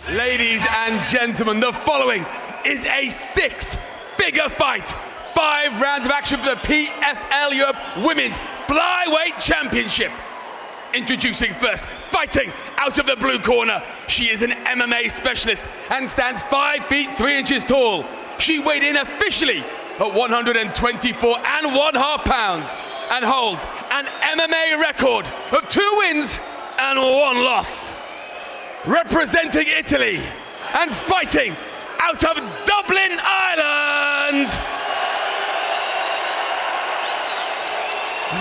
Ladies and gentlemen, the following is a six-figure fight. 5 rounds of action for the PFL Europe Women's Flyweight Championship. Introducing first, fighting out of the blue corner. She is an MMA specialist and stands 5 feet 3 inches tall. She weighed in officially at 124.5 pounds and holds an MMA record of 2 wins and 1 loss. Representing Italy and fighting out of Dublin, Ireland,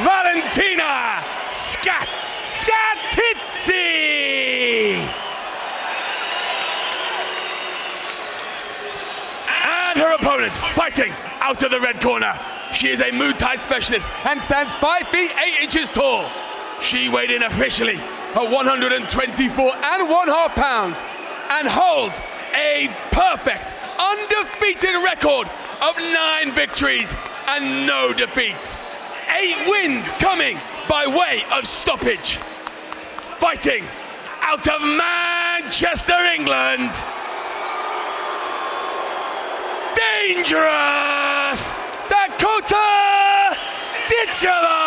Valentina Scatizzi! And her opponent fighting out of the red corner. She is a Muay Thai specialist and stands 5 feet 8 inches tall. She weighed in officially at 124.5 pounds and holds a perfect undefeated record of 9 victories and no defeats. 8 wins coming by way of stoppage. Fighting out of Manchester, England, dangerous Dakota Ditcheva!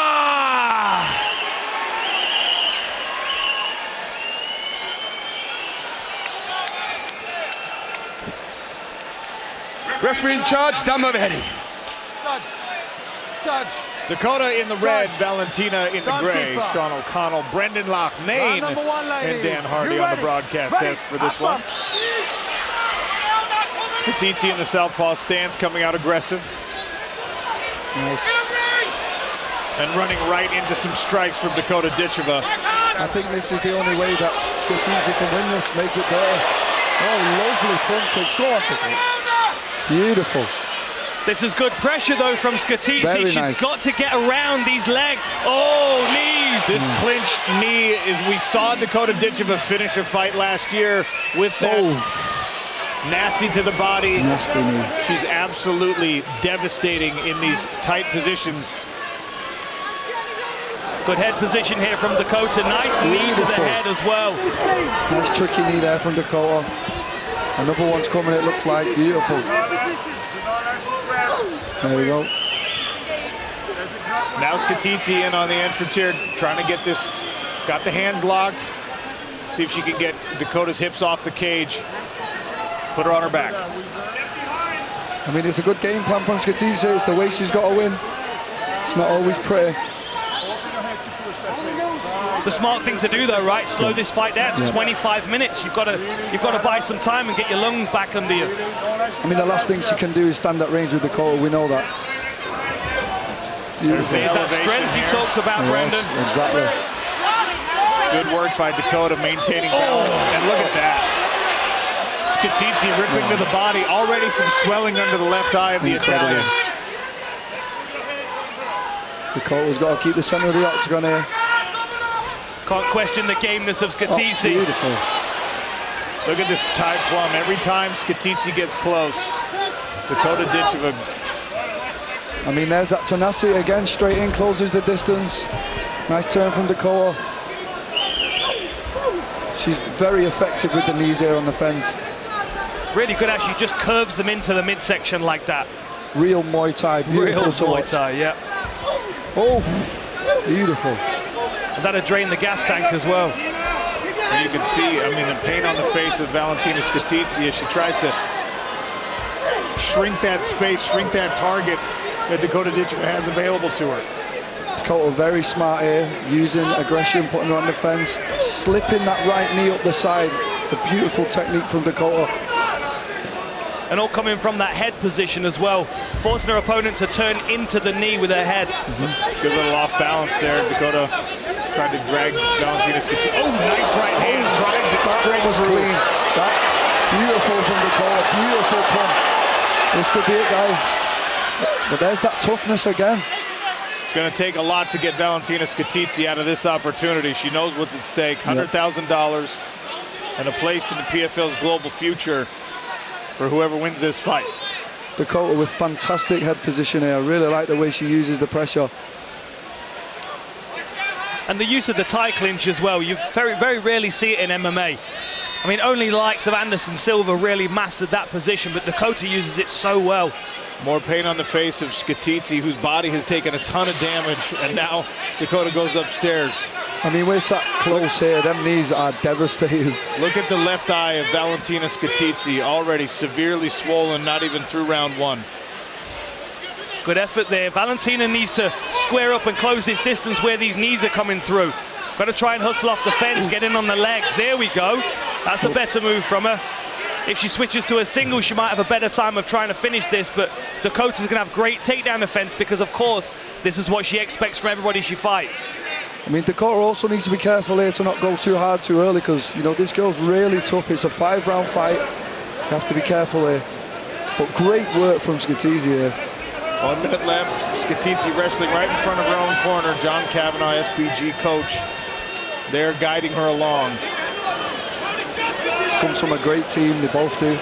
Referee in charge, Dan Mulvaney. Judge. Dakota in the red, Valentina in the gray. Sean O'Connell, Brendan Loughnane, and Dan Hardy on the broadcast desk for this one. Scatizzi in the southpaw stance, coming out aggressive. Nice. And running right into some strikes from Dakota Ditcheva. I think this is the only way that Scatizzi can win this, make it there. Oh, lovely front kicks. Go on, beautiful. This is good pressure though from Scatizzi. She's got to get around these legs. Oh, knees. This clinched knee is, we saw Dakota Ditcheva finish a fight last year with that nasty to the body. Nasty knee. She's absolutely devastating in these tight positions. Good head position here from Dakota. Nice knee to the head as well. Nice tricky knee there from Dakota. Another one's coming, it looks like. Beautiful. There we go. Now Scatizzi in on the entrance here, trying to get this, got the hands locked. See if she can get Dakota's hips off the cage. Put her on her back. I mean, it's a good game plan from Scatizzi. It's the way she's got to win. It's not always pretty. The smart thing to do though, right? Slow this fight down to 25 minutes. You've got to buy some time and get your lungs back under you. I mean, the last thing she can do is stand at range with Dakota. We know that. There's that strength you talked about, Brendan. Exactly. Good work by Dakota maintaining balance. And look at that. Scatizzi ripping to the body. Already some swelling under the left eye of the Italian. Dakota's got to keep the center of the octagon here. Can't question the gameness of Scatizzi. Oh, beautiful. Look at this tight plum. Every time Scatizzi gets close, Dakota Ditcheva. I mean, there's that tenacity again. Straight in, closes the distance. Nice turn from Dakota. She's very effective with the knees here on the fence. Really good, actually, just curves them into the midsection like that. Real Muay Thai. Beautiful Real to Muay watch. Thai, yeah. Oh, beautiful. And that'll drain the gas tank as well. And you can see, I mean, the pain on the face of Valentina Scatizzi as she tries to shrink that space, shrink that target that Dakota Ditcheva has available to her. Dakota very smart here, using aggression, putting her on the fence, slipping that right knee up the side. It's a beautiful technique from Dakota. And all coming from that head position as well, forcing her opponent to turn into the knee with her head. Good little off balance there. Dakota tried to drag Valentina Scatizzi. Oh, nice right hand. Drives it straight through. Clean. That beautiful from Dakota. Beautiful pump. This could be it, guys. But there's that toughness again. It's going to take a lot to get Valentina Scatizzi out of this opportunity. She knows what's at stake. $100,000 and a place in the PFL's global future for whoever wins this fight. Dakota with fantastic head position here. I really like the way she uses the pressure. And the use of the tie clinch as well. You very, very rarely see it in MMA. I mean, only likes of Anderson Silva really mastered that position, but Dakota uses it so well. More pain on the face of Scatizzi, whose body has taken a ton of damage, and now Dakota goes upstairs. I mean, we're sat close here. Them knees are devastating. Look at the left eye of Valentina Scatizzi, already severely swollen, not even through round one. Good effort there. Valentina needs to square up and close this distance where these knees are coming through. Got to try and hustle off the fence, get in on the legs. There we go. That's a better move from her. If she switches to a single, she might have a better time of trying to finish this, but Dakota's going to have great takedown defense because, of course, this is what she expects from everybody she fights. I mean, Dakota also needs to be careful here to not go too hard too early because, you know, this girl's really tough. It's a 5-round fight. You have to be careful here. But great work from Scatizzi here. 1 minute left. Scatizzi wrestling right in front of her own corner. John Kavanaugh, SBG coach, there guiding her along. Comes from a great team, they both do.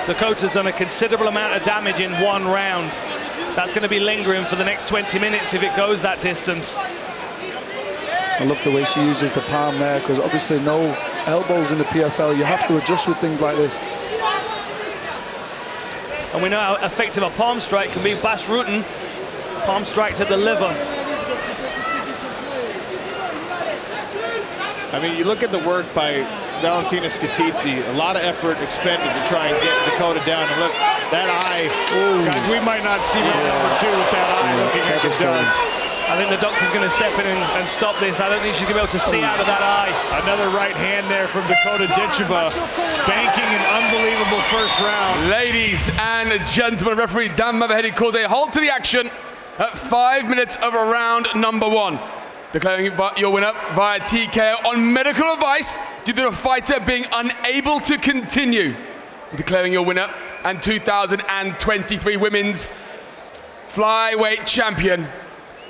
Dakota's done a considerable amount of damage in 1 round. That's going to be lingering for the next 20 minutes if it goes that distance. I love the way she uses the palm there because obviously no elbows in the PFL. You have to adjust with things like this. And we know how effective a palm strike can be. Bas Rutten, palm strike to the liver. I mean, you look at the work by Valentina Scatizzi, a lot of effort expended to try and get Dakota down. And look, that eye, guys, we might not see round number 2 with that eye looking at the does. I think the doctor's going to step in and stop this. I don't think she's going to be able to see out of that eye. Another right hand there from Dakota Ditcheva, banking an unbelievable first round. Ladies and gentlemen, referee Dan Motherheady calls a halt to the action at 5 minutes of round number 1. Declaring your winner via TKO on medical advice due to the fighter being unable to continue. Declaring your winner and 2023 women's flyweight champion,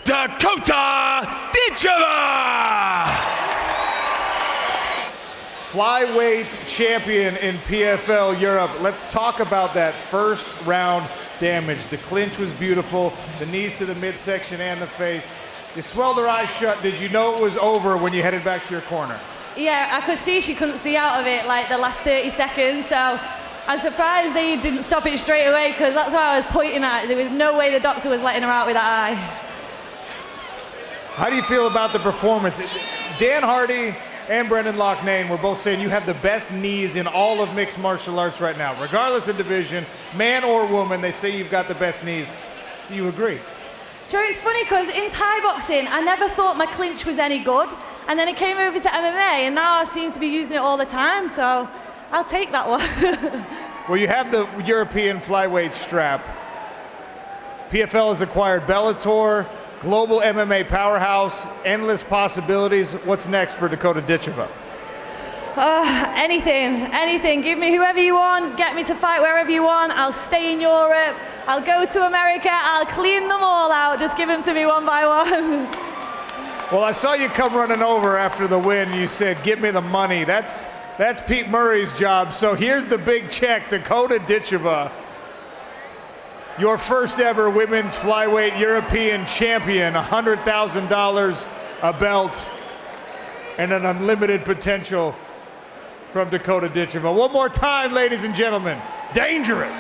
Dakota Ditcheva! Flyweight champion in PFL Europe. Let's talk about that first round damage. The clinch was beautiful, the knees to the midsection and the face. You swelled her eyes shut. Did you know it was over when you headed back to your corner? Yeah, I could see she couldn't see out of it like the last 30 seconds, so I'm surprised they didn't stop it straight away because that's why I was pointing at. There was no way the doctor was letting her out with that eye. How do you feel about the performance? Dan Hardy and Brendan Loughnane were both saying you have the best knees in all of mixed martial arts right now. Regardless of division, man or woman, they say you've got the best knees. Do you agree? Joe, it's funny because in Thai boxing, I never thought my clinch was any good. And then it came over to MMA, and now I seem to be using it all the time, so I'll take that one. Well, you have the European flyweight strap. PFL has acquired Bellator, global MMA powerhouse, endless possibilities. What's next for Dakota Ditcheva? Anything. Give me whoever you want, get me to fight wherever you want. I'll stay in Europe, I'll go to America, I'll clean them all out. Just give them to me one by one. Well, I saw you come running over after the win. You said, give me the money. That's Pete Murray's job. So here's the big check. Dakota Ditcheva, your first ever women's flyweight European champion, $100,000, a belt, and an unlimited potential from Dakota Ditcheva. One more time, ladies and gentlemen. Dangerous.